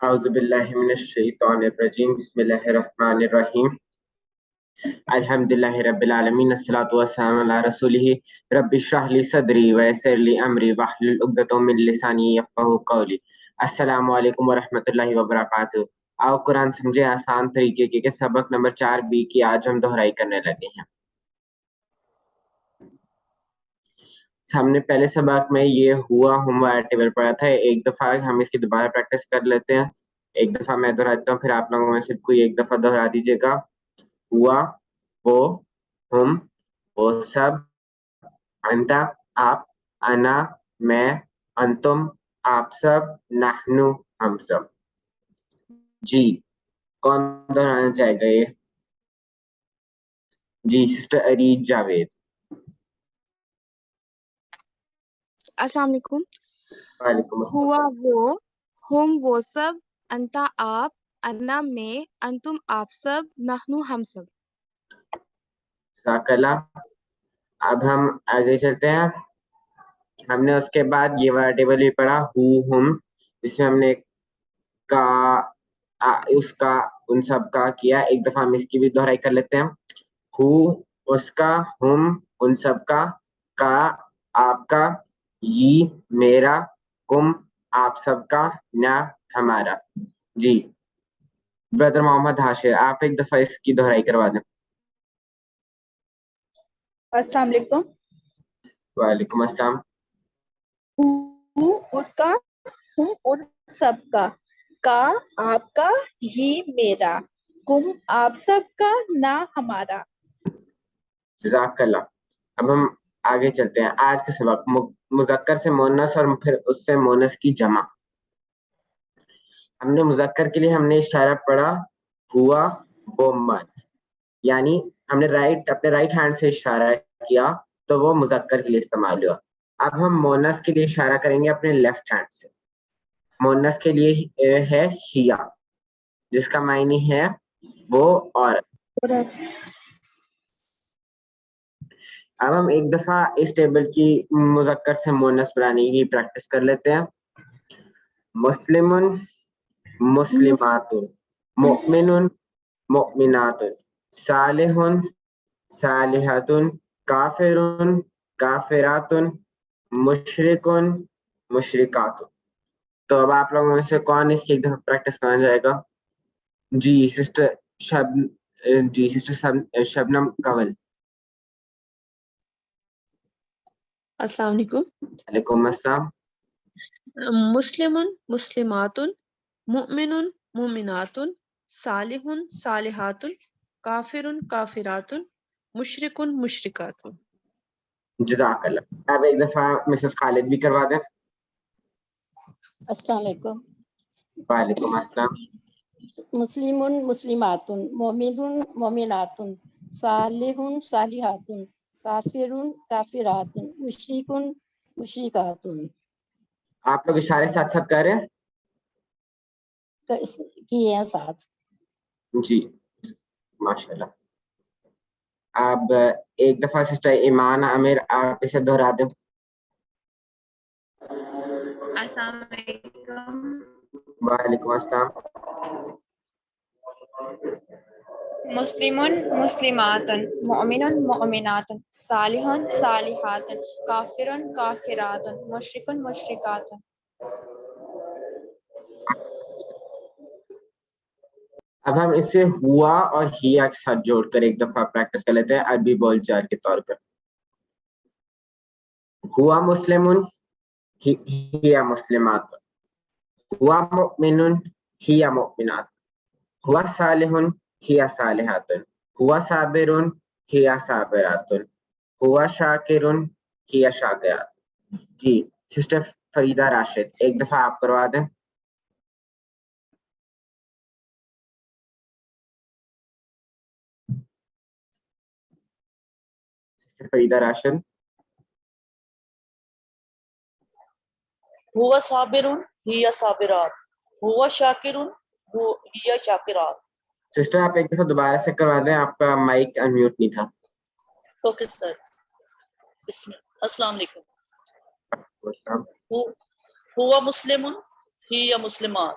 اعوذ باللہ من الشیطان الرجیم بسم اللہ الرحمن الرحیم الحمدللہ رب العالمین الصلاۃ والسلام علی رسولہ رب اشرح لی صدری ویسر لی امری واحلل عقدۃ من لسانی یفقہوا قولی۔ السلام علیکم ورحمۃ اللہ وبرکاتہ۔ آؤ قرآن سمجھے آسان طریقے کے سبق نمبر 4B کی آج ہم دہرائی کرنے لگے ہیں۔ ہم نے پہلے سبق میں یہ ہوا ہم ایرٹیبل پڑھا تھا، ایک دفعہ ہم اس کی دوبارہ پریکٹس کر لیتے ہیں۔ ایک دفعہ میں دہراتا ہوں، پھر آپ لوگوں میں سے کوئی ایک دفعہ دہرا دیجیے گا۔ ہوا، وہ، ہم، وہ سب، انتا، آپ، انا، میں، انتم، آپ سب، نحنو، ہم سب۔ جی کون دہرانا چاہے گا یہ؟ جی سسٹر ارید جاوید۔ السلام علیکم۔ وعلیکم السلام۔ ہوا وہ، ہم وہ سب، انتا آپ، انا میں، انتم آپ سب، نحنو ہم سب۔ جزاک اللہ۔ اب ہم آگے چلتے ہیں۔ ہم نے اس کے بعد یہ ورڈیبل بھی پڑھا، ہو، ہم، جس میں ہم نے کا، اس کا، ان سب کا کیا۔ ایک دفعہ ہم اس کی بھی دہرائی کر لیتے ہیں۔ ہو اس کا، ہم ان سب کا آپ کا، یہ میرا، کم آپ سب کا، نہ ہمارا۔ جی بردر محمد ہاشر، آپ ایک دفعہ اس کی دہرائی کروا دیں۔ السلام علیکم۔ وعلیکم السلام۔ ہو اس کا، ہم ان سب کا آپ کا، یہ میرا، کم آپ سب کا، نہ ہمارا۔ جزاک اللہ۔ اب ہم آگے چلتے ہیں۔ آج کا سبق مذکر سے مؤنث اور پھر اس سے مؤنث کی جمع۔ ہم نے مذکر کے لیے ہم نے اشارہ پڑھا ہوا وہ مرد، یعنی ہم نے اپنے رائٹ ہینڈ سے اشارہ کیا تو وہ مذکر کے لیے استعمال ہوا۔ اب ہم مؤنث کے لیے اشارہ کریں گے اپنے لیفٹ ہینڈ سے۔ مؤنث کے لیے ہے ہیا، جس کا معنی ہے وہ عورت۔ اب ہم ایک دفعہ اس ٹیبل کی مذکر سے مؤنث بنانے کی پریکٹس کر لیتے ہیں۔ مسلم مسلمات، مؤمن مؤمنات، صالح صالحات، کافر کافرات، مشرک مشرکات۔ تو اب آپ لوگوں میں سے کون اس کی ایک دفعہ پریکٹس کرنا جائے گا؟ جی سسٹر شبنم کنول۔ السلام علیکم۔ وعلیکم السلام۔ مسلم مسلمات، مؤمن مؤمنات، صالح صالحات، کافر کافرات، مشرک مشرکات۔ جزاک اللہ۔ اب ایک دفعہ مسز خالد بھی کروا دیں۔ السلام علیکم۔ وعلیکم السلام۔ مسلم مسلمات، مومن مومنات، صالح صالحات، کافر کافرات، مشرک مشرکات۔ آپ لوگ اشارے ساتھ ساتھ کر رہے ہیں؟ کیے ہیں ساتھ۔ جی ماشاء اللہ۔ اب ایک دفعہ سسٹر ایمان عامر آپ اسے دہرا دیں۔ السلام علیکم۔ وعلیکم السلام۔ مسلم مسلمات، مؤمن مؤمنات، صالح صالحات، کافر کافرات، مشرک مشرکات۔ اب ہم اسے ہوا اور ہیا کے ساتھ جوڑ کر ایک دفعہ پریکٹس کر لیتے ہیں عربی بول چال کے طور پر۔ ہوا مسلم ہیا مسلمات، ہوا مؤمن ہیا مؤمنات، ہوا صالح ہیا صالحات، ہوا صابر ہیا صابرات، ہوا شاکر ہیا شاکرات۔ جی سسٹر فریدہ راشد ایک دفعہ آپ کروا دیں۔ فریدہ راشد۔ ہوا صابر ہی صابرات، ہوا شاکر ہی شاکرات۔ سسٹر آپ ایک دفعہ دوبارہ سے کروا دیں، آپ کا مائک انمیوٹ نہیں تھا۔ Okay sir. السلام علیکم۔ ہوا مسلم ہی مسلمات،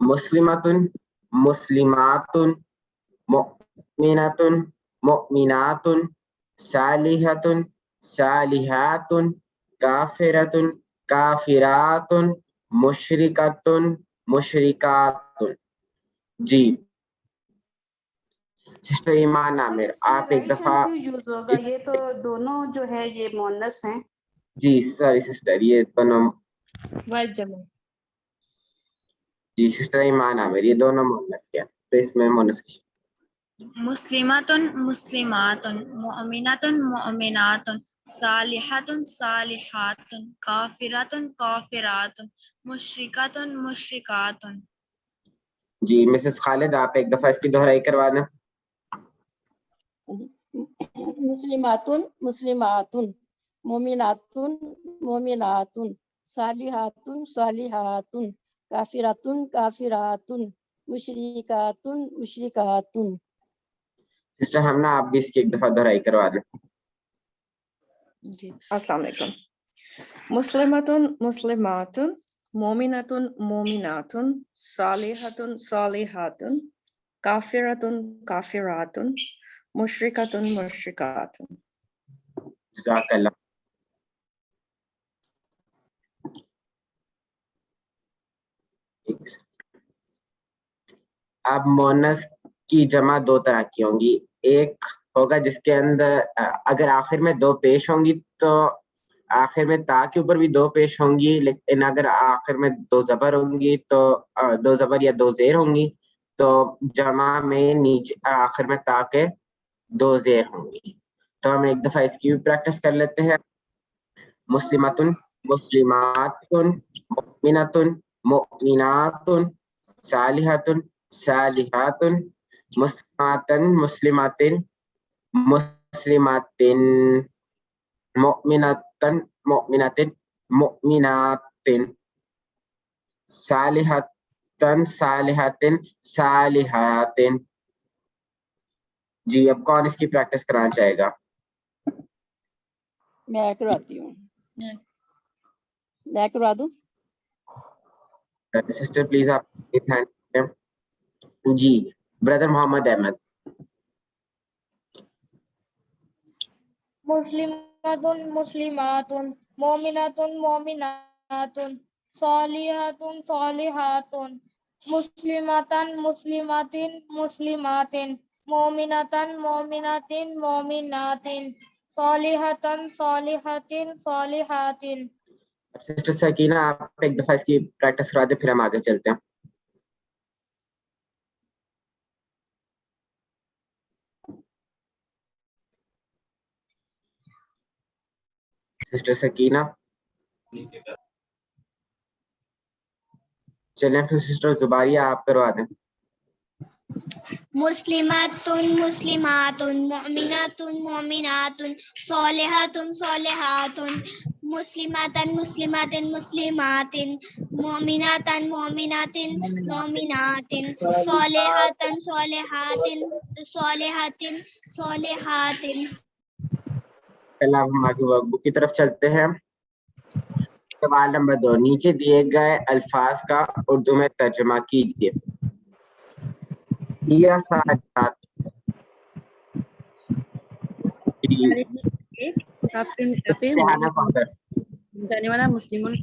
مسلمتن مسلماتن مؤمنتن مؤمناتن صالحتن صالحاتن کافرتن کافراتن مشرکتن مشرکاتن. جی سسٹر ایمان عامر آپ ایک دفعہ یوز ہوگا یہ تو دونوں جو ہے یہ مونس ہیں. جی سوری سسٹر یہ دونوں واحد جمع. جی سسٹر ایمان عامر یہ دونوں مونس کیا تو اس میں مونس کی مسلماتن مسلماتن مؤمناتن مؤمناتن صالحاتن صالحاتن کافراتن کافراتن مشرکاتن مشرکاتن. جی مسز خالد آپ ایک دفعہ اس کی دہرائی کروا دیں. مسلماتن مسلماتن مومناتن مومناتن صالحاتن صالحاتن کافراتن کافراتن مشرکاتن مشرکاتن. سسٹر ہم نا آپ بھی اس کی ایک دفعہ دہرائی کروا دیں. جی السلام علیکم. مسلماتن مسلماتن مومناتن مومناتن صالحاتن صالحاتن کافراتن کافراتن مشرکاتن مشرکاتن. جزاک اللہ. اب مونس کی جمع دو طرح کی ہوں گی. ایک ہوگا جس کے اندر اگر آخر میں دو پیش ہوں گی تو آخر میں تا کے اوپر بھی دو پیش ہوں گی, لیکن اگر آخر میں دو زبر ہوں گی تو دو زبر یا دو زیر ہوں گی تو جمع میں نیچے آخر میں تا کے دو زیر ہوں گی. تو ہم ایک دفعہ اس کی بھی پریکٹس کر لیتے ہیں. مسلماتن مسلماتن مؤمناتن مؤمناتن صالحاتن صالحاتن مسلماتن مسلماتن مسلماتن مؤمناتن مؤمناتن مؤمناتن صالحاتن صالحاتن صالحاتن. جی اب کون اس کی پریکٹس کرانا چاہے گا؟ میں کرواتی ہوں. میں کروا دوں. سسٹر پلیز آپ جی بردر محمد احمد. مسلماتن مسلماتن مومناتن مومناتن صالحاتن صالحاتن مسلماتن مسلماتن مسلماتن مومناتن مومناتن مومناتن صالحاتن صالحاتن صالحاتن. سسٹر سکینہ آپ ایک دفعہ اس کی پریکٹس کرا دیں پھر ہم آگے چلتے ہیں. سسٹر سکینہ چلیں پھر سسٹر زباریہ آپ کروا دیں. مسلماتن مسلماتن مؤمناتن مؤمناتن صالحاتن صالحاتن مسلماتن مسلماتن مسلماتن مؤمناتن مؤمناتن مؤمناتن صالحاتن صالحاتن صالحاتن صالحاتن. پہلا ہم آگے ورک بک کی طرف چلتے ہیں. سوال نمبر 2 نیچے دیے گئے الفاظ کا اردو میں ترجمہ کیجیے. یہ ساتھ جانے والا مسلمان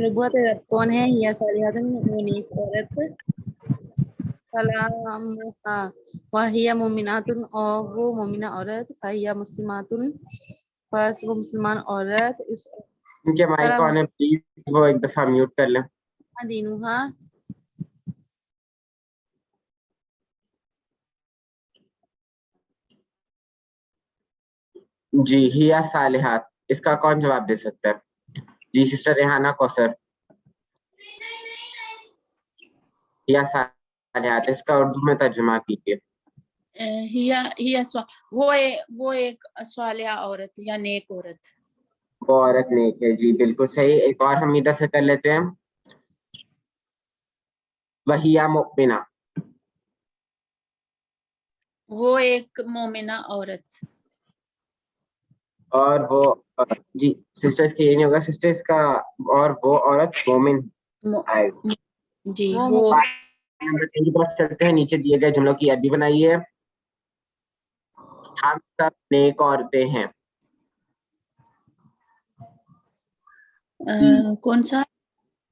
نبوت رب کون ہے؟ یا صالحاتن وہ نیک عورت فہیا مومناتن اور وہ مومنہ عورت فہیا مسلماتن پس وہ مسلمان عورت. ان کے مائک کون ہے پلیز وہ ایک دفعہ میوٹ کر لیں. دینوہا جی ہیا صالحات اس کا کون جواب دے سکتا ہے؟ جی سسٹر ریحانہ کوثر. ہیا صالحات اس کا اردو میں ترجمہ کیجیے. وہ ایک صالحہ عورت یا نیک عورت. وہ عورت نیک ہے. جی بالکل صحیح. ایک اور ہم ادھر سے کر لیتے ہیں. وہیا مؤمنہ وہ ایک مومنہ عورت. اور وہ جی سسٹرز کے یہ نہیں ہوگا سسٹرز کا اور وہ عورت مومن آئے گا. جی وہ نمبر 3 کی طرف چلتے ہیں. نیچے دیے گئے جملوں کی عربی بنائی ہے. ہم سب نیک عورتیں ہیں. کون سا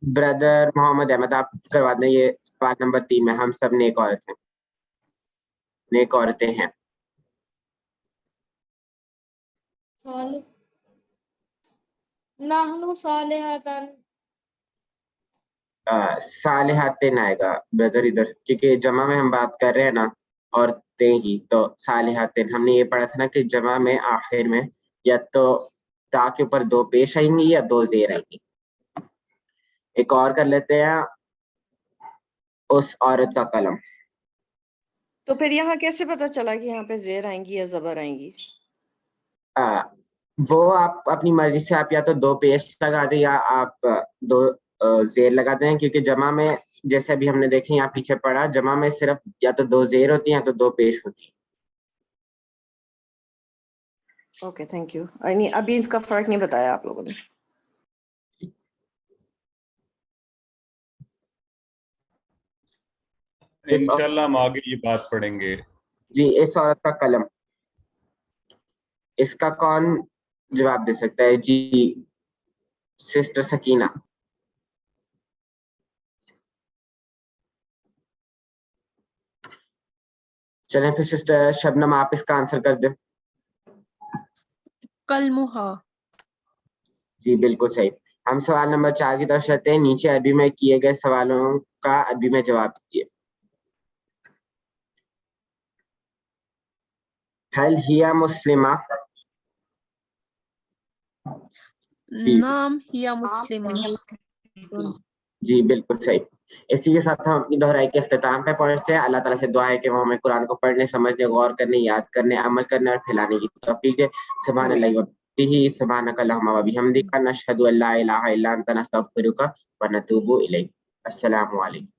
بردر محمد احمد آپ کروا دیں یہ سوال نمبر 3 میں. ہم سب نیک عورتیں نیک عورتیں ہیں. نحن صالحاتن صالحاتن آئے گا بردر ادھر, کیونکہ جمع میں ہم بات کر رہے ہیں نا عورتیں ہی, تو صالحاتن ہم نے یہ پڑھا تھا نا کہ جمع میں آخر میں یا تو تا کے اوپر 2 پیش آئیں گی یا 2 زیر آئیں گی. ایک اور کر لیتے ہیں. اس عورت کا قلم. تو پھر یہاں کیسے پتا چلا کہ یہاں پہ زیر آئیں گی یا زبر آئیں گی؟ وہ آپ اپنی مرضی سے آپ یا تو 2 پیش لگا دیں یا آپ 2 زیر لگا دیں, کیونکہ جمع میں جیسے ابھی ہم نے دیکھے یہاں پیچھے پڑھا جمع میں صرف یا تو 2 زیر ہوتی ہیں یا تو 2 پیش ہوتی ہیں. Okay thank you. ابھی اس کا فرق نہیں بتایا آپ لوگوں نے. انشاءاللہ ہم آگے یہ بات پڑھیں گے. جی اس عورت کا قلم, اس کا کون جواب دے سکتا ہے؟ جی سسٹر سکینہ. چلیں پھر سسٹر شبنم آپ اس کا آنسر کر دیں. قلمها. جی بالکل صحیح. ہم سوال نمبر 4 کی طرف چلتے ہیں. نیچے عربی میں کیے گئے سوالوں کا عربی میں جواب دیجیے. هل هي مسلمہ؟ نام ہیا مسلمہ. جی بالکل صحیح. اسی کے ساتھ ہم اپنی دہرائی کے اختتام پہ پہنچتے ہیں. اللہ تعالیٰ سے دعا ہے کہ وہ ہمیں قرآن کو پڑھنے, سمجھنے, غور کرنے, یاد کرنے, عمل کرنے اور پھیلانے کی توفیق دے. سبحان اللہ وبحمدہ, سبحانک اللہم وبحمدک, نشہد ان لا الہ الا انت, نستغفرک ونتوب الیک. السلام علیکم.